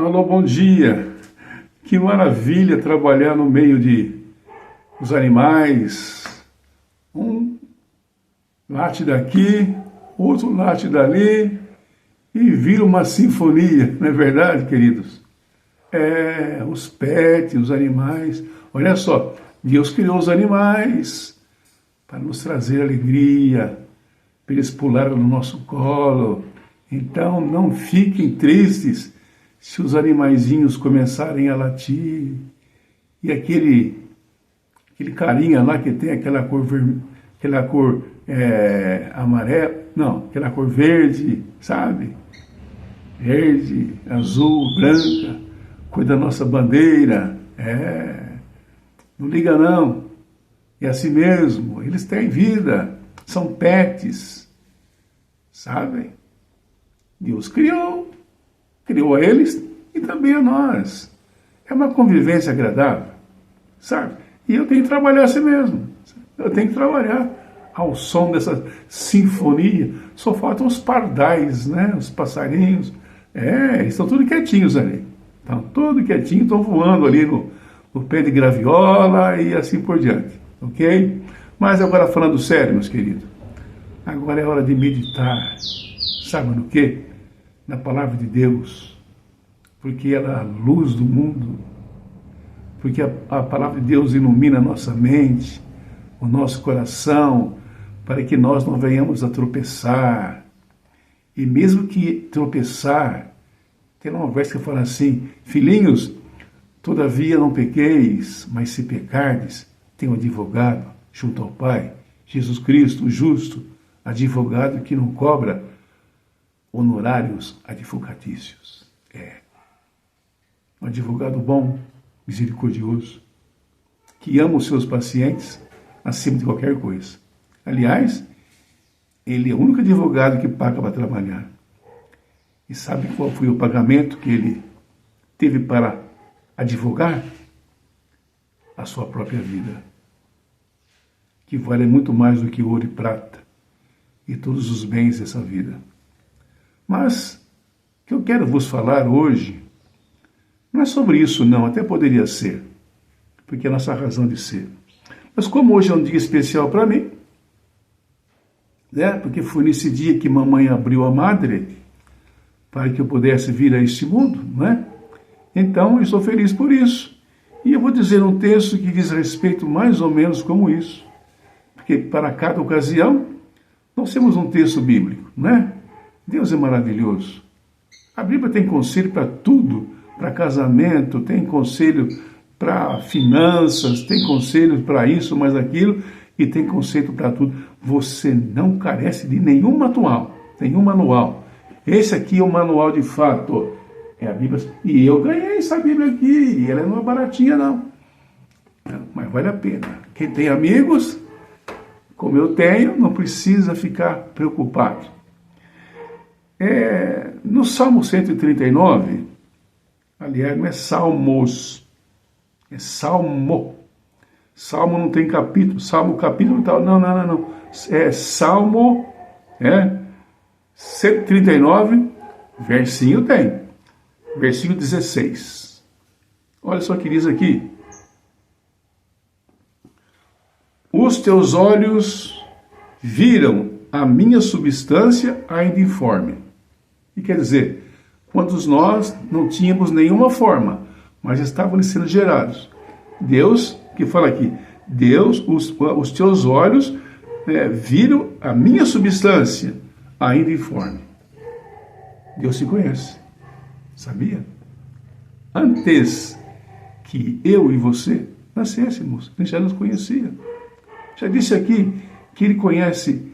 Alô, bom dia. Que maravilha trabalhar no meio dos animais. Um late daqui, outro late dali e vira uma sinfonia, não é verdade, queridos? Os pets, os animais. Olha só, Deus criou os animais para nos trazer alegria, para eles pularem no nosso colo. Então, não fiquem tristes se os animaizinhos começarem a latir, e aquele carinha lá que tem aquela cor amarela, não, aquela cor verde, sabe? Verde, azul, branca, cor da nossa bandeira, não liga não, é assim mesmo, eles têm vida, são pets, sabem? Deus criou a eles e também a nós. É uma convivência agradável, sabe? E eu tenho que trabalhar assim mesmo. Eu tenho que trabalhar ao som dessa sinfonia. Só faltam os pardais, né? Os passarinhos. Estão tudo quietinhos ali. Estão tudo quietinhos, estão voando ali no pé de graviola e assim por diante. Ok? Mas agora falando sério, meus queridos. Agora é hora de meditar. Sabe no quê? Na palavra de Deus, porque ela é a luz do mundo, porque a palavra de Deus ilumina a nossa mente, o nosso coração, para que nós não venhamos a tropeçar. E mesmo que tropeçar, tem uma verso que fala assim: filhinhos, todavia não pequeis, mas se pecardes, tem um advogado junto ao Pai, Jesus Cristo, o justo, advogado que não cobra honorários advocatícios. Um advogado bom, misericordioso, que ama os seus pacientes acima de qualquer coisa. Aliás, ele é o único advogado que paga para trabalhar. E sabe qual foi o pagamento que ele teve para advogar? A sua própria vida, que vale muito mais do que ouro e prata e todos os bens dessa vida. Mas o que eu quero vos falar hoje não é sobre isso não, até poderia ser, porque é a nossa razão de ser. Mas como hoje é um dia especial para mim, né? Porque foi nesse dia que mamãe abriu a madre para que eu pudesse vir a este mundo, não é? Então eu estou feliz por isso. E eu vou dizer um texto que diz respeito mais ou menos como isso, porque para cada ocasião nós temos um texto bíblico, não é? Deus é maravilhoso. A Bíblia tem conselho para tudo, para casamento, tem conselho para finanças, tem conselho para isso, mais aquilo, e tem conselho para tudo. Você não carece de nenhum manual. Esse aqui é o manual de fato. É a Bíblia. E eu ganhei essa Bíblia aqui, e ela não é baratinha não. Mas vale a pena. Quem tem amigos, como eu tenho, não precisa ficar preocupado. No Salmo 139, aliás, não é Salmos, é Salmo. Salmo não tem capítulo, Salmo capítulo tal, não. É Salmo, 139, versinho tem, versículo 16. Olha só o que diz aqui. Os teus olhos viram a minha substância ainda informe. E quer dizer, quando nós não tínhamos nenhuma forma, mas estávamos sendo gerados. Deus, que fala aqui, Deus, os teus olhos viram a minha substância ainda informe. Deus se conhece, sabia? Antes que eu e você nascêssemos, Ele já nos conhecia. Já disse aqui que Ele conhece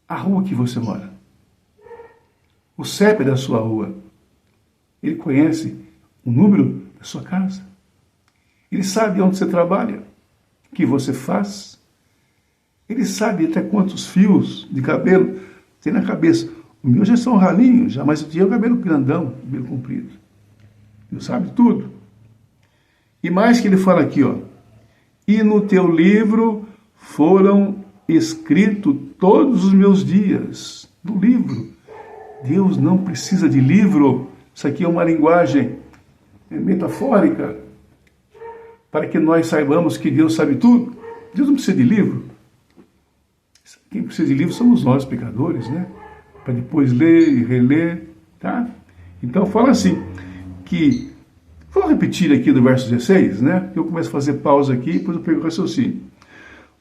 a rua que você mora, o CEP da sua rua. Ele conhece o número da sua casa. Ele sabe onde você trabalha, o que você faz. Ele sabe até quantos fios de cabelo tem na cabeça. O meu já são ralinhos, mas eu tinha o cabelo grandão, cabelo comprido. Ele sabe tudo. E mais que ele fala aqui, e no teu livro foram escritos todos os meus dias. No livro. Deus não precisa de livro Isso aqui é uma linguagem metafórica para que nós saibamos que Deus sabe tudo. Deus não precisa de livro. Quem precisa de livro somos nós, pecadores, né? Para depois ler e reler, tá? Então fala assim, que... Vou repetir aqui do verso 16, né? Eu começo a fazer pausa aqui e depois eu pego o raciocínio.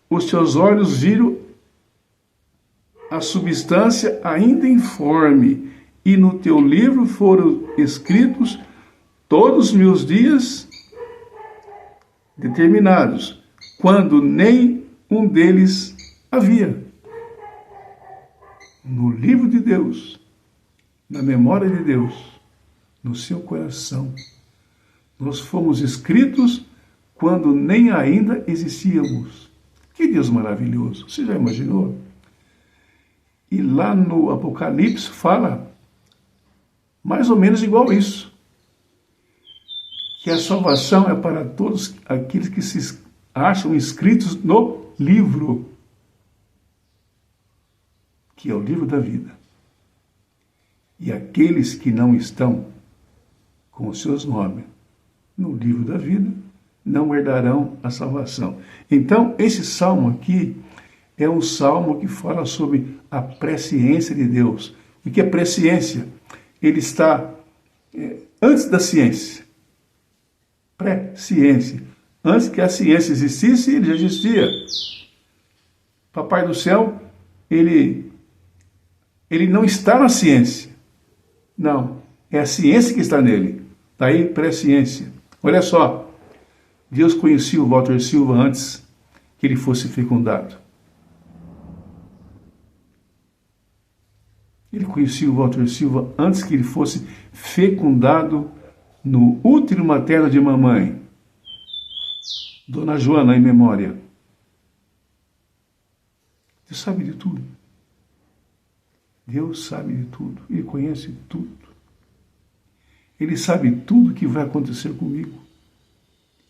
Os teus olhos viram a substância ainda informe, e no teu livro foram escritos todos os meus dias determinados, quando nem um deles havia. No livro de Deus, na memória de Deus, no seu coração, nós fomos escritos quando nem ainda existíamos. Que Deus maravilhoso! Você já imaginou? E lá no Apocalipse fala mais ou menos igual isso. Que a salvação é para todos aqueles que se acham inscritos no livro, que é o livro da vida. E aqueles que não estão com os seus nomes no livro da vida não herdarão a salvação. Então, esse salmo aqui é um salmo que fala sobre a presciência de Deus. O que é presciência? Ele está antes da ciência. Pré-ciência. Antes que a ciência existisse, ele já existia. Papai do céu, ele não está na ciência. Não, é a ciência que está nele. Daí, pré-ciência. Olha só, Deus conhecia o Walter Silva antes que ele fosse fecundado. Ele conhecia o Walter Silva antes que ele fosse fecundado no útero materno de mamãe, Dona Joana, em memória. Deus sabe de tudo. Deus sabe de tudo. Ele conhece tudo. Ele sabe tudo que vai acontecer comigo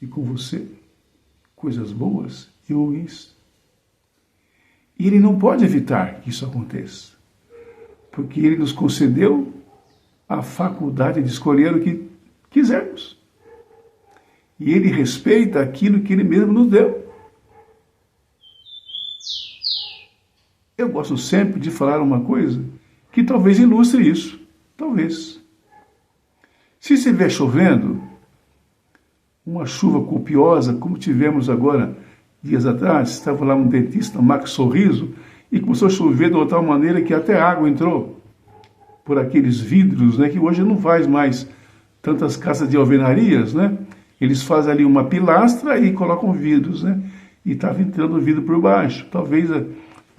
e com você, coisas boas e ruins. E Ele não pode evitar que isso aconteça, porque Ele nos concedeu a faculdade de escolher o que quisermos. E Ele respeita aquilo que Ele mesmo nos deu. Eu gosto sempre de falar uma coisa que talvez ilustre isso. Talvez. Se estiver chovendo, uma chuva copiosa, como tivemos agora, dias atrás, estava lá um dentista, Max Sorriso, e começou a chover de uma tal maneira que até água entrou por aqueles vidros, né, que hoje não faz mais tantas casas de alvenarias, né? Eles fazem ali uma pilastra e colocam vidros, né? E estava entrando vidro por baixo. Talvez não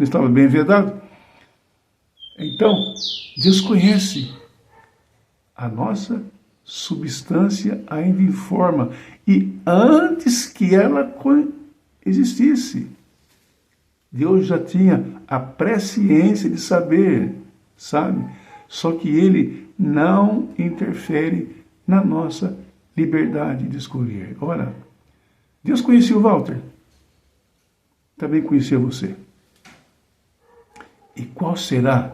estava bem vedado. Então, Deus conhece a nossa substância ainda informe, e antes que ela existisse, Deus já tinha a presciência de saber, sabe? Só que Ele não interfere na nossa liberdade de escolher. Ora, Deus conhecia o Walter, também conhecia você. E qual será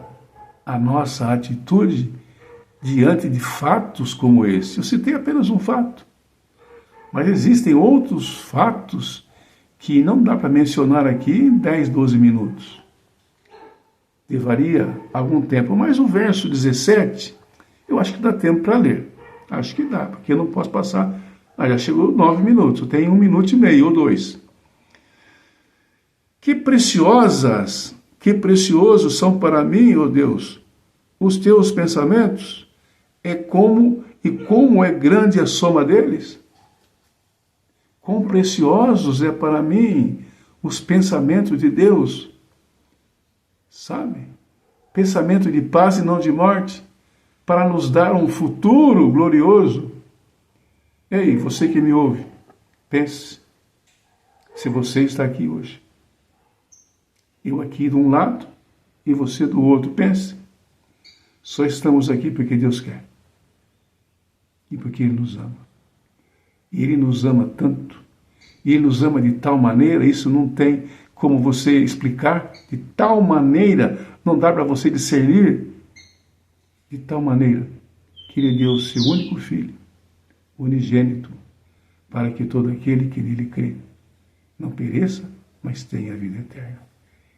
a nossa atitude diante de fatos como esse? Eu citei apenas um fato, mas existem outros fatos que não dá para mencionar aqui em 10, 12 minutos. Levaria algum tempo, mas o verso 17, eu acho que dá tempo para ler. Acho que dá, porque eu não posso passar... já chegou 9 minutos, eu tenho 1 minuto e meio ou 2. Que preciosas, que preciosos são para mim, ó Deus, os teus pensamentos, como é grande a soma deles. Quão preciosos é para mim os pensamentos de Deus, sabe? Pensamento de paz e não de morte, para nos dar um futuro glorioso. Ei, você que me ouve, pense, se você está aqui hoje, eu aqui de um lado e você do outro, pense, só estamos aqui porque Deus quer e porque Ele nos ama. E Ele nos ama tanto, e Ele nos ama de tal maneira, isso não tem como você explicar, de tal maneira, não dá para você discernir, de tal maneira que Ele deu o seu único Filho, unigênito, para que todo aquele que nele crê não pereça, mas tenha a vida eterna.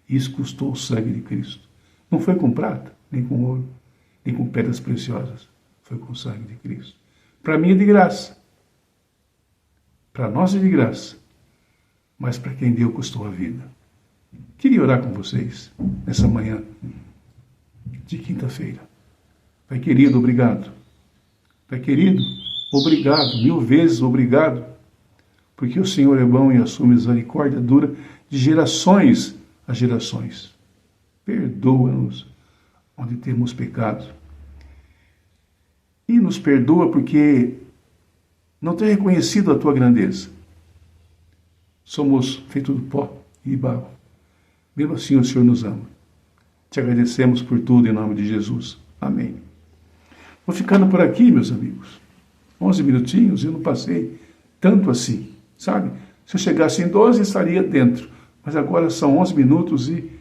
Isso custou o sangue de Cristo. Não foi com prata, nem com ouro, nem com pedras preciosas. Foi com o sangue de Cristo. Para mim é de graça. Para nós é de graça. Mas para quem deu custou a vida. Queria orar com vocês nessa manhã de quinta-feira. Pai querido, obrigado. Pai querido, obrigado, 1000 vezes obrigado, porque o Senhor é bom e a sua misericórdia dura de gerações a gerações. Perdoa-nos onde temos pecado. E nos perdoa porque não tem reconhecido a tua grandeza. Somos feitos de pó e barro. Mesmo assim o Senhor nos ama. Te agradecemos por tudo em nome de Jesus. Amém. Vou ficando por aqui, meus amigos. 11 minutinhos, eu não passei tanto assim, sabe? Se eu chegasse em 12, estaria dentro. Mas agora são 11 minutos e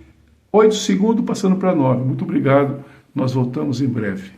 8 segundos passando para 9. Muito obrigado. Nós voltamos em breve.